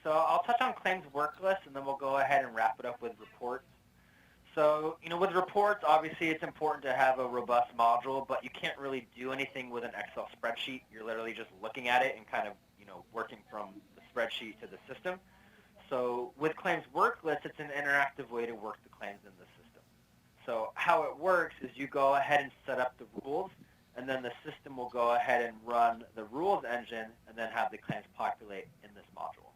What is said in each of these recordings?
So I'll touch on claims work list, and then we'll go ahead and wrap it up with reports. So, with reports, obviously it's important to have a robust module, but you can't really do anything with an Excel spreadsheet. You're literally just looking at it and kind of, working from the spreadsheet to the system. So with claims work list, it's an interactive way to work the claims in the system. So how it works is you go ahead and set up the rules, and then the system will go ahead and run the rules engine and then have the claims populate in this module.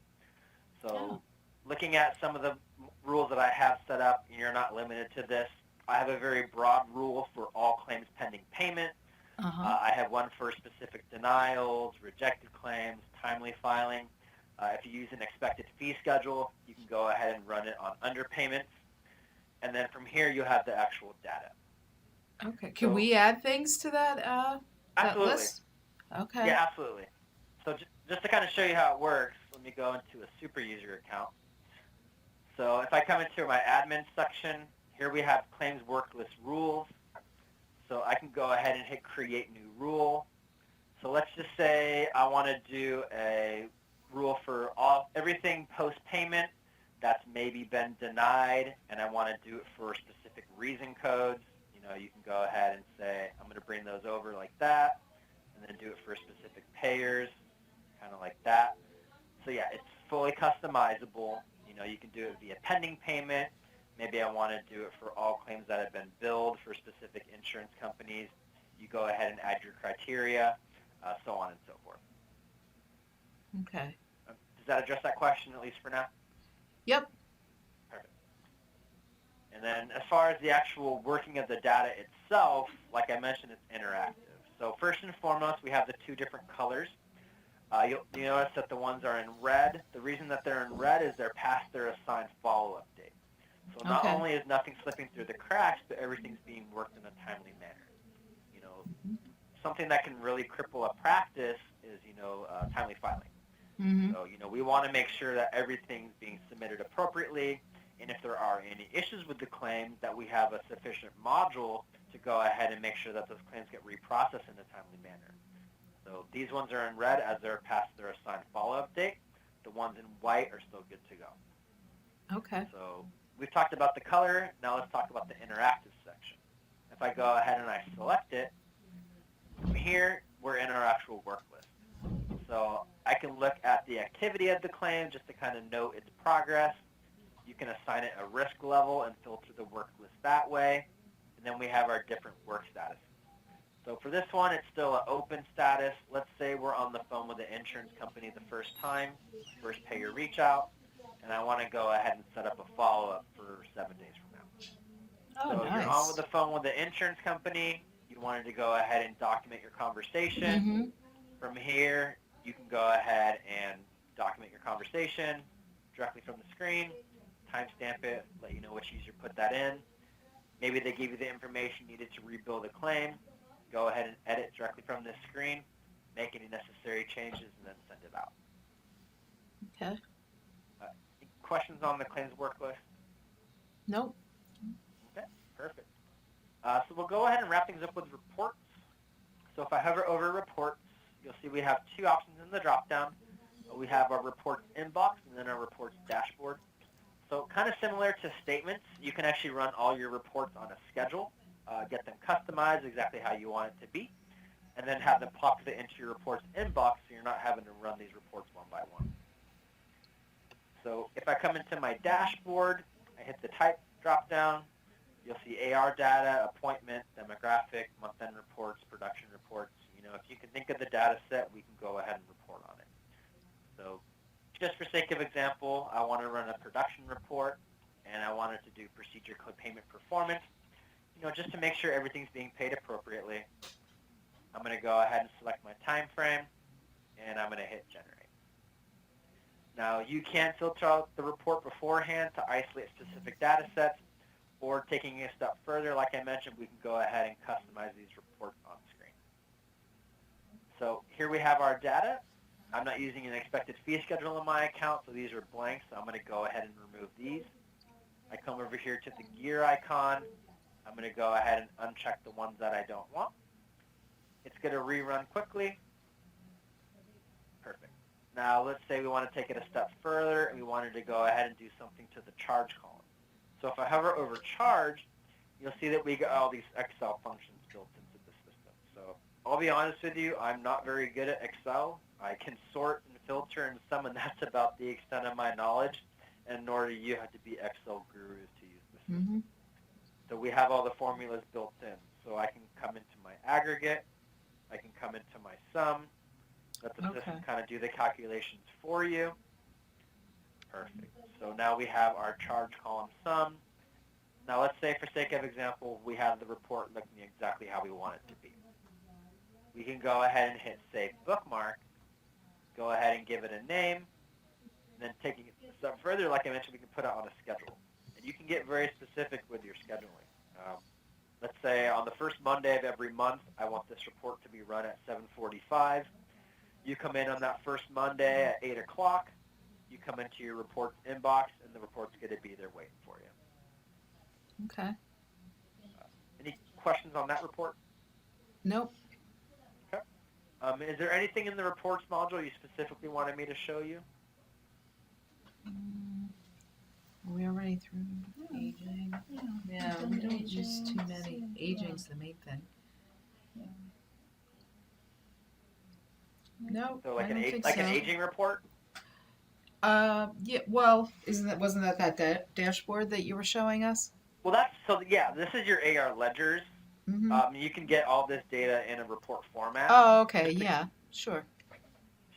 So looking at some of the rules that I have set up, and you're not limited to this, I have a very broad rule for all claims pending payment. I have one for specific denials, rejected claims, timely filing. If you use an expected fee schedule, you can go ahead and run it on underpayments. And then from here, you have the actual data. Okay. Can we add things to that Absolutely. list? Okay. Yeah, absolutely. So just to kind of show you how it works, let me go into a super user account. So if I come into my admin section, here we have claims work list rules. So I can go ahead and hit create new rule. So let's just say I want to do a rule for everything post-payment that's maybe been denied, and I want to do it for specific reason codes. You can go ahead and say, I'm going to bring those over like that, and then do it for specific payers, kind of like that. So yeah, it's fully customizable. You can do it via pending payment. Maybe I want to do it for all claims that have been billed for specific insurance companies. You go ahead and add your criteria, so on and so forth. Okay. Does that address that question, at least for now? Yep. Perfect. And then as far as the actual working of the data itself, like I mentioned, it's interactive. So first and foremost, we have the two different colors. You'll notice that the ones are in red. The reason that they're in red is they're past their assigned follow-up date. So not only is nothing slipping through the cracks, but everything's being worked in a timely manner. Something that can really cripple a practice is, timely filing. So, we want to make sure that everything's being submitted appropriately, and if there are any issues with the claim, that we have a sufficient module to go ahead and make sure that those claims get reprocessed in a timely manner. So these ones are in red as they're past their assigned follow-up date. The ones in white are still good to go. Okay. So we've talked about the color. Now let's talk about the interactive section. If I go ahead and I select it, from here, we're in our actual work list. So I can look at the activity of the claim just to kind of note its progress. You can assign it a risk level and filter the work list that way. And then we have our different work statuses. So for this one, it's still an open status. Let's say we're on the phone with the insurance company the first time, first payer reach out, and I want to go ahead and set up a follow-up for 7 days from now. Oh, So you're on with nice. the phone with the insurance company. You wanted to go ahead and document your conversation. From here, you can go ahead and document your conversation directly from the screen, timestamp it, let you know which user put that in. Maybe they give you the information needed to rebuild a claim. Go ahead and edit directly from this screen, make any necessary changes, and then send it out. Okay. Questions on the claims work list? Nope. Okay, perfect. So we'll go ahead and wrap things up with reports. So if I hover over reports, you'll see we have two options in the drop-down. We have our reports inbox and then our reports dashboard. So kind of similar to statements, you can actually run all your reports on a schedule, get them customized exactly how you want it to be, and then have them populate into your reports inbox so you're not having to run these reports one by one. So if I come into my dashboard, I hit the type drop-down, you'll see AR data, appointment, demographic, month-end reports, production reports. If you can think of the data set, we can go ahead and report on it. So just for sake of example, I want to run a production report, and I wanted to do procedure code payment performance, just to make sure everything's being paid appropriately. I'm going to go ahead and select my time frame, and I'm going to hit generate. Now, you can filter out the report beforehand to isolate specific data sets, or taking it a step further, like I mentioned, we can go ahead and customize these reports on screen. So here we have our data. I'm not using an expected fee schedule in my account, so these are blank, so I'm going to go ahead and remove these. I come over here to the gear icon. I'm going to go ahead and uncheck the ones that I don't want. It's going to rerun quickly. Perfect. Now, let's say we want to take it a step further and we wanted to go ahead and do something to the charge column. So if I hover over charge, you'll see that we got all these Excel functions built into the system. So I'll be honest with you, I'm not very good at Excel. I can sort and filter and sum, and that's about the extent of my knowledge, and nor do you have to be Excel gurus to use the system. Mm-hmm. So we have all the formulas built in. So I can come into my aggregate, I can come into my sum, let the system kind of do the calculations for you. Perfect. So now we have our charge column sum. Now let's say, for sake of example, we have the report looking exactly how we want it to be. We can go ahead and hit Save Bookmark, go ahead and give it a name, and then taking it a step further, like I mentioned, we can put it on a schedule. And you can get very specific with your scheduling. Let's say on the first Monday of every month, I want this report to be run at 7:45. You come in on that first Monday at 8 o'clock. You come into your reports inbox, and the report's going to be there waiting for you. Okay. Any questions on that report? Nope. Okay. Is there anything in the reports module you specifically wanted me to show you? We already through aging. Yeah, we don't use too many. Aging's the main thing. No, So like I don't think like so. an aging report? Yeah. Well, wasn't that dashboard that you were showing us? Well, this is your AR ledgers. Mm-hmm. You can get all this data in a report format. Oh, okay. Yeah. Sure.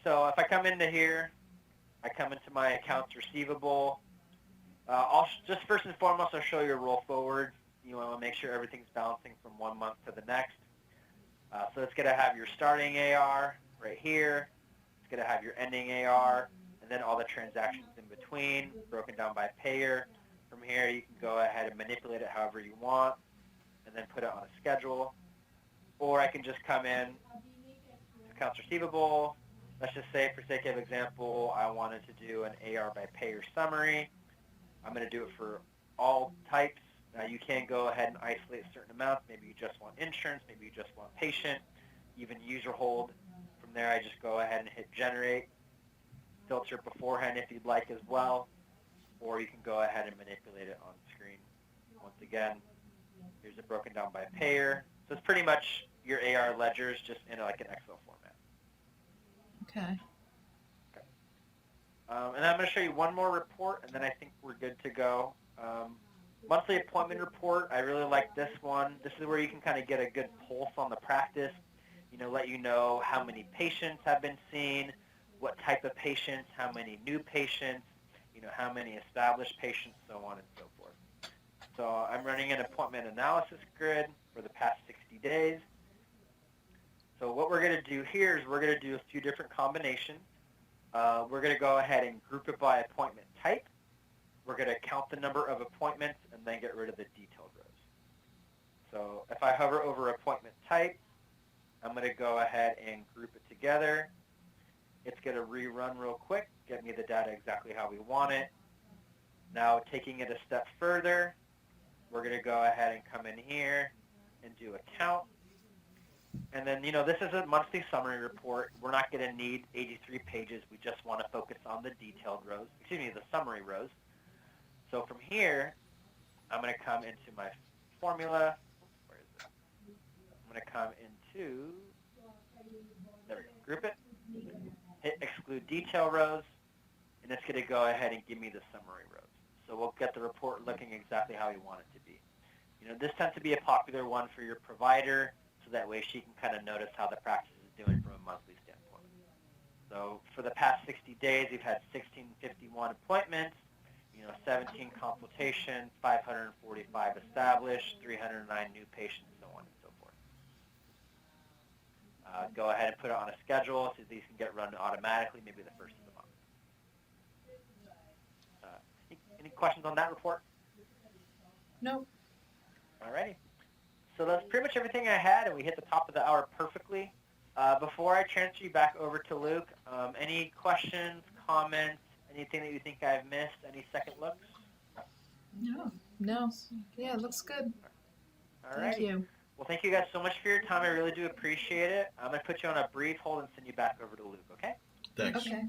So if I come into here, I come into my accounts receivable. Just first and foremost, I'll show you a roll forward. You want to make sure everything's balancing from one month to the next. So it's going to have your starting AR right here. It's going to have your ending AR, and then all the transactions in between, broken down by payer. From here, you can go ahead and manipulate it however you want, and then put it on a schedule. Or I can just come in to accounts receivable. Let's just say, for sake of example, I wanted to do an AR by payer summary. I'm going to do it for all types. Now, you can go ahead and isolate certain amounts. Maybe you just want insurance. Maybe you just want patient, even user hold. From there, I just go ahead and hit generate. Filter beforehand if you'd like as well, or you can go ahead and manipulate it on screen. Once again, here's it broken down by payer. So it's pretty much your AR ledgers, just in like an Excel format. Okay. And I'm going to show you one more report, and then I think we're good to go. Monthly appointment report, I really like this one. This is where you can kind of get a good pulse on the practice, let you know how many patients have been seen, what type of patients, how many new patients, how many established patients, so on and so forth. So I'm running an appointment analysis grid for the past 60 days. So what we're going to do here is we're going to do a few different combinations. We're going to go ahead and group it by appointment type. We're going to count the number of appointments and then get rid of the detailed rows. So if I hover over appointment type, I'm going to go ahead and group it together. It's going to rerun real quick, get me the data exactly how we want it. Now, taking it a step further, we're going to go ahead and come in here and do a count. And then, this is a monthly summary report. We're not going to need 83 pages. We just want to focus on the detailed rows, the summary rows. So from here, I'm going to come into my formula. Where is it? I'm going to come into, there we go, group it, hit exclude detail rows, and it's going to go ahead and give me the summary rows. So we'll get the report looking exactly how we want it to be. This tends to be a popular one for your provider, so that way she can kind of notice how the practice is doing from a monthly standpoint. So for the past 60 days, we've had 1651 appointments, 17 consultations, 545 established, 309 new patients, so on and so forth. Go ahead and put it on a schedule so these can get run automatically, maybe the first of the month. Any questions on that report? Nope. Alrighty. So that's pretty much everything I had, and we hit the top of the hour perfectly. Before I transfer you back over to Luke, any questions, comments, anything that you think I've missed, any second looks? No. Yeah, it looks good. Alrighty. Thank you. Well, thank you guys so much for your time. I really do appreciate it. I'm going to put you on a brief hold and send you back over to Luke, okay? Thanks. Okay.